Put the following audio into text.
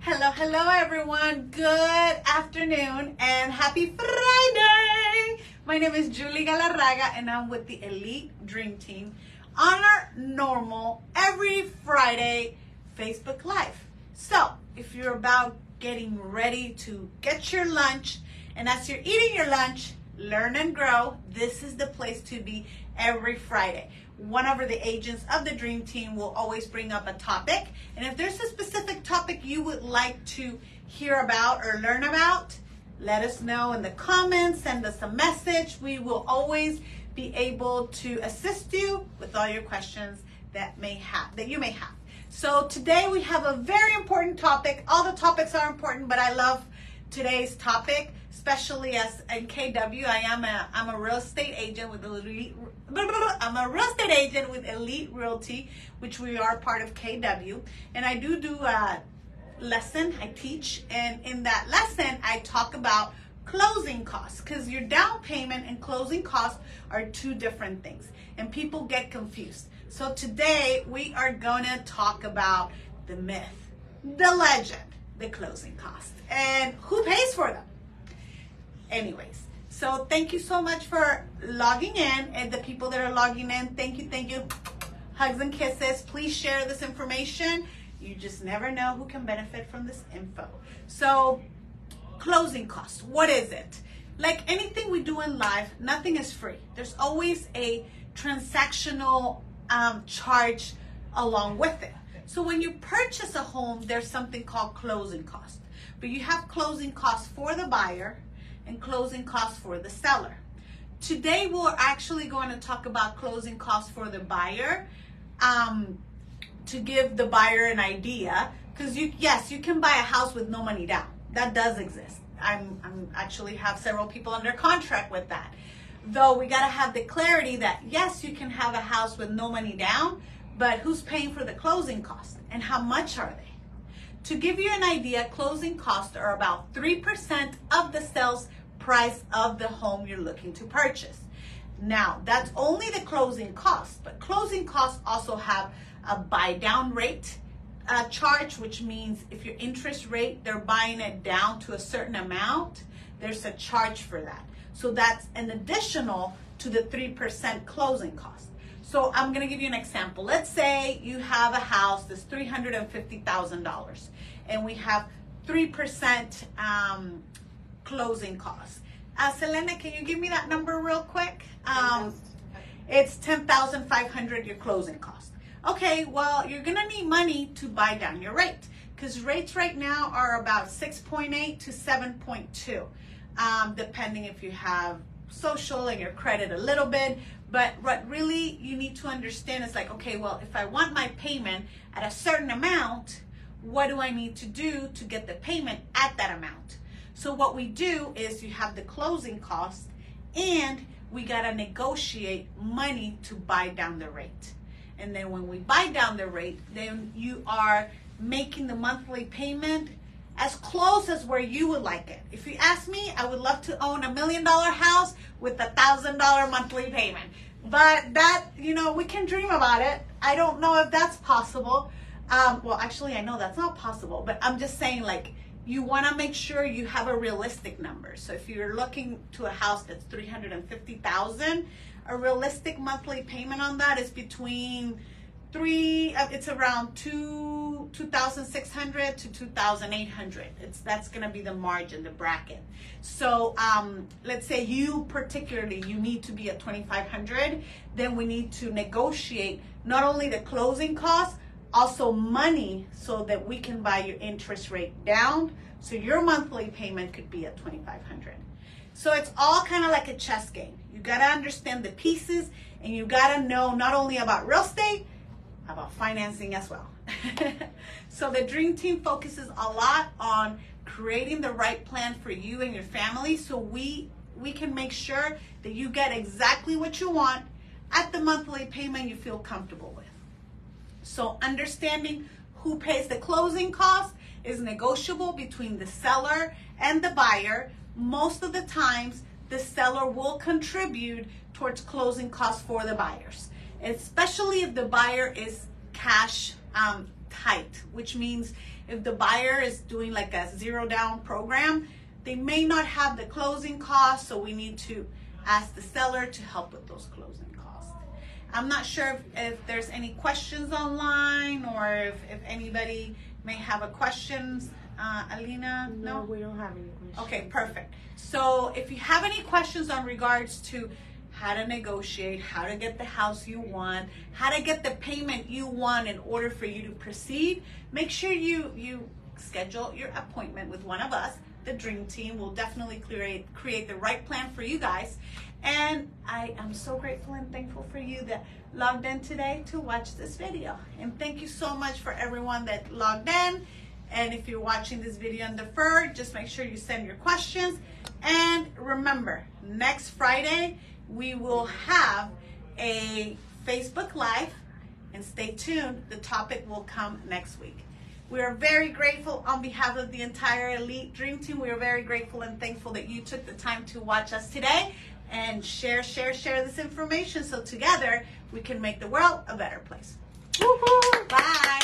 Hello everyone. Good afternoon and happy Friday. My name is Julie Galarraga and I'm with the Elite Dream Team on our normal every Friday Facebook Live. So if you're about getting ready to get your lunch, and as you're eating your lunch, learn and grow, this is the place to be every Friday. One of the agents of the Dream Team will always bring up a topic. And if there's a specific topic you would like to hear about or learn about, let us know in the comments, send us a message. We will always be able to assist you with all your questions that you may have. So today we have a very important topic. All the topics are important, but I love today's topic, especially as in KW. I'm a real estate agent with Elite Realty, which we are part of KW, and I do a lesson. I teach, and in that lesson I talk about closing costs, because your down payment and closing costs are two different things, and people get confused. So today we are going to talk about the myth, the legend, the closing costs, and who pays for them. Anyways, so thank you so much for logging in, and the people that are logging in, thank you. Hugs and kisses. Please share this information. You just never know who can benefit from this info. So closing costs, what is it? Like anything we do in life, nothing is free. There's always a transactional charge along with it. So when you purchase a home, there's something called closing costs. But you have closing costs for the buyer and closing costs for the seller. Today we're actually going to talk about closing costs for the buyer, to give the buyer an idea, because you can buy a house with no money down. That does exist. I'm actually have several people under contract with that. Though we got to have the clarity that yes, you can have a house with no money down, but who's paying for the closing costs and how much are they? To give you an idea, closing costs are about 3% of the sales price of the home you're looking to purchase. Now, that's only the closing costs, but closing costs also have a buy down rate charge, which means if your interest rate, they're buying it down to a certain amount, there's a charge for that. So that's an additional to the 3% closing cost. So I'm going to give you an example. Let's say you have a house that's $350,000 and we have 3% closing costs. Selena, can you give me that number real quick? It's $10,500 your closing cost. Okay, well, you're going to need money to buy down your rate, because rates right now are about 6.8 to 7.2, depending if you have social and your credit a little bit. But what really you need to understand is like, okay, well, if I want my payment at a certain amount, what do I need to do to get the payment at that amount? So what we do is you have the closing cost, and we got to negotiate money to buy down the rate. And then when we buy down the rate, then you are making the monthly payment as close as where you would like it. If you ask me, I would love to own $1 million house with $1,000 monthly payment. But that, we can dream about it. I don't know if that's possible. Well, actually, I know that's not possible, but I'm just saying, like, you want to make sure you have a realistic number. So if you're looking to a house that's $350,000, a realistic monthly payment on that is between it's around $2,600 to $2,800. That's going to be the margin, the bracket. So let's say you need to be at $2,500, then we need to negotiate not only the closing costs, also money, so that we can buy your interest rate down, so your monthly payment could be at $2,500. So it's all kind of like a chess game. You got to understand the pieces, and you got to know not only about real estate, about financing as well. So the Dream Team focuses a lot on creating the right plan for you and your family, so we can make sure that you get exactly what you want at the monthly payment you feel comfortable with. So understanding who pays the closing cost is negotiable between the seller and the buyer. Most of the times, the seller will contribute towards closing costs for the buyers, especially if the buyer is cash tight, which means if the buyer is doing like a zero down program, they may not have the closing costs, so we need to ask the seller to help with those closing costs. I'm not sure if there's any questions online, or if anybody may have a questions. Alina, no? We don't have any questions. Okay, perfect. So if you have any questions on regards to how to negotiate, how to get the house you want, how to get the payment you want in order for you to proceed, make sure you schedule your appointment with one of us. The Dream Team will definitely create the right plan for you guys. And I am so grateful and thankful for you that logged in today to watch this video. And thank you so much for everyone that logged in. And if you're watching this video on deferred, just make sure you send your questions. And remember, next Friday, we will have a Facebook Live. And stay tuned, the topic will come next week. We are very grateful on behalf of the entire Elite Dream Team. We are very grateful and thankful that you took the time to watch us today and share this information so together we can make the world a better place. Woohoo! Bye!